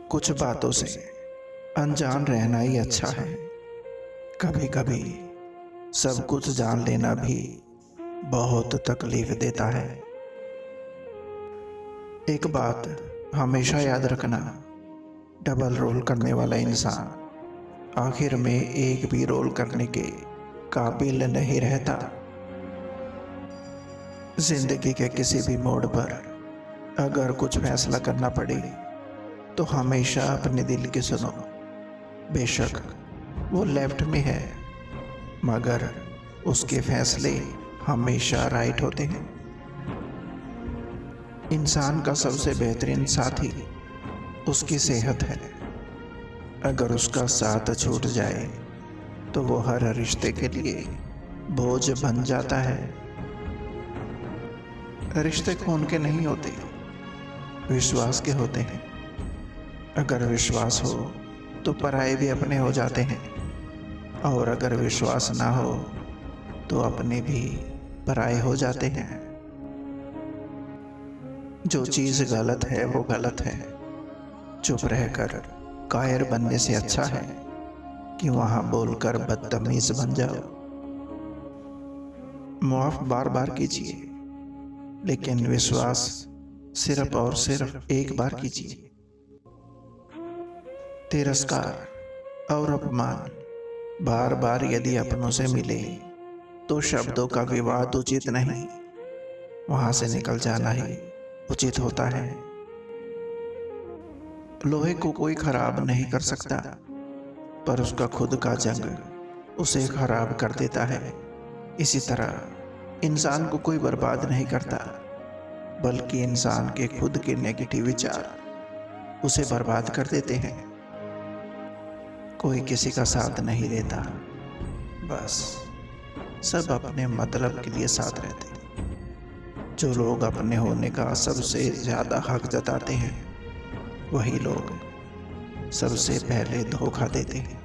कुछ बातों से अनजान रहना ही अच्छा है। कभी कभी सब कुछ जान लेना भी बहुत तकलीफ देता है। एक बात हमेशा याद रखना, डबल रोल करने वाला इंसान आखिर में एक भी रोल करने के काबिल नहीं रहता। जिंदगी के किसी भी मोड़ पर अगर कुछ फैसला करना पड़े तो हमेशा अपने दिल की सुनो। बेशक वो लेफ्ट में है, मगर उसके फैसले हमेशा राइट होते हैं। इंसान का सबसे बेहतरीन साथी उसकी सेहत है। अगर उसका साथ छूट जाए तो वो हर रिश्ते के लिए बोझ बन जाता है। रिश्ते खून के नहीं होते, विश्वास के होते हैं। अगर विश्वास हो तो पराये भी अपने हो जाते हैं, और अगर विश्वास ना हो तो अपने भी पराये हो जाते हैं। जो चीज गलत है वो गलत है। चुप रहकर कायर बनने से अच्छा है कि वहां बोलकर बदतमीज बन जाओ। माफ बार बार कीजिए, लेकिन विश्वास सिर्फ और सिर्फ एक बार कीजिए। तिरस्कार और अपमान बार बार यदि अपनों से मिले तो शब्दों का विवाद उचित नहीं, वहां से निकल जाना ही उचित होता है। लोहे को कोई खराब नहीं कर सकता, पर उसका खुद का जंग उसे खराब कर देता है। इसी तरह इंसान को कोई बर्बाद नहीं करता, बल्कि इंसान के खुद के नेगेटिव विचार उसे बर्बाद कर देते हैं। कोई किसी का साथ नहीं देता, बस सब अपने मतलब के लिए साथ रहते हैं। जो लोग अपने होने का सबसे ज्यादा हक जताते हैं, वही लोग सबसे पहले धोखा देते हैं।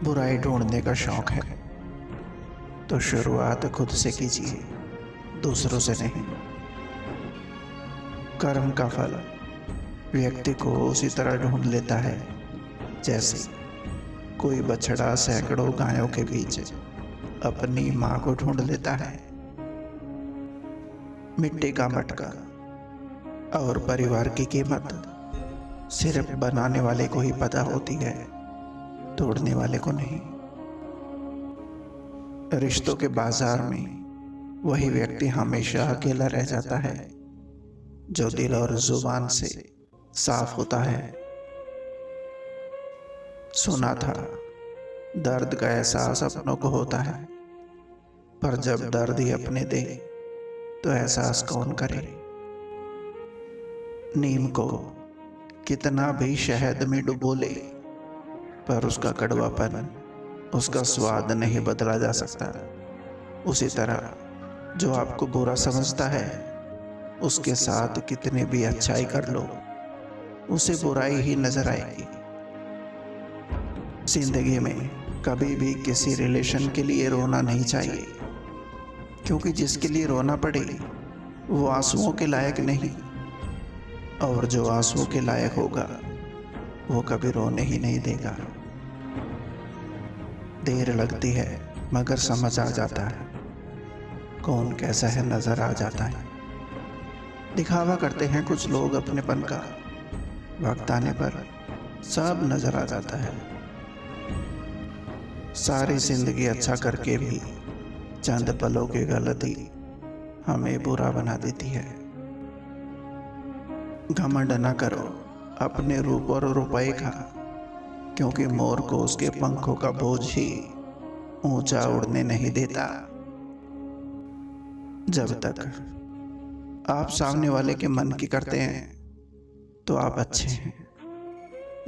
बुराई ढूंढने का शौक है तो शुरुआत खुद से कीजिए, दूसरों से नहीं। कर्म का फल व्यक्ति को उसी तरह ढूंढ लेता है जैसे कोई बछड़ा सैकड़ों गायों के बीच अपनी मां को ढूंढ लेता है। मिट्टी का मटका और परिवार की कीमत सिर्फ बनाने वाले को ही पता होती है, तोड़ने वाले को नहीं। रिश्तों के बाजार में वही व्यक्ति हमेशा अकेला रह जाता है जो दिल और जुबान से साफ होता है। सुना था दर्द का एहसास अपनों को होता है, पर जब दर्द ही अपने दे तो एहसास कौन करे। नीम को कितना भी शहद में डुबो ले, पर उसका कड़वापन, उसका स्वाद नहीं बदला जा सकता। उसी तरह जो आपको बुरा समझता है, उसके साथ कितने भी अच्छाई कर लो, उसे बुराई ही नजर आएगी। जिंदगी में कभी भी किसी रिलेशन के लिए रोना नहीं चाहिए, क्योंकि जिसके लिए रोना पड़े वो आंसुओं के लायक नहीं, और जो आंसुओं के लायक होगा वो कभी रोने ही नहीं देगा। देर लगती है मगर समझ आ जाता है, कौन कैसा है नजर आ जाता है। दिखावा करते हैं कुछ लोग अपनेपन का, वक्त आने पर सब नजर आ जाता है। सारी जिंदगी अच्छा करके भी चंद पलों की गलती हमें बुरा बना देती है। घमंड न करो अपने रूप और रुपए का, क्योंकि मोर को उसके पंखों का बोझ ही ऊंचा उड़ने नहीं देता। जब तक आप सामने वाले के मन की करते हैं तो आप अच्छे हैं।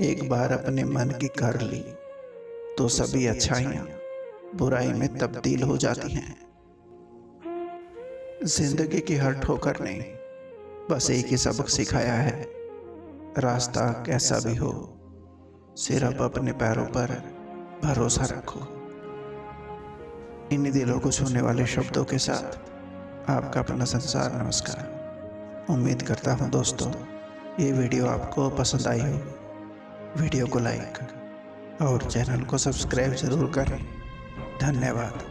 एक बार अपने मन की कर ली तो सभी अच्छाइयां बुराई में तब्दील हो जाती हैं। जिंदगी की हर ठोकर ने बस एक ही सबक सिखाया है, रास्ता कैसा भी हो सिर्फ अपने पैरों पर भरोसा रखो। इन दिलों को छूने वाले शब्दों के साथ आपका अपना संसार नमस्कार। उम्मीद करता हूँ दोस्तों ये वीडियो आपको पसंद आई हो, वीडियो को लाइक और चैनल को सब्सक्राइब ज़रूर करें। धन्यवाद।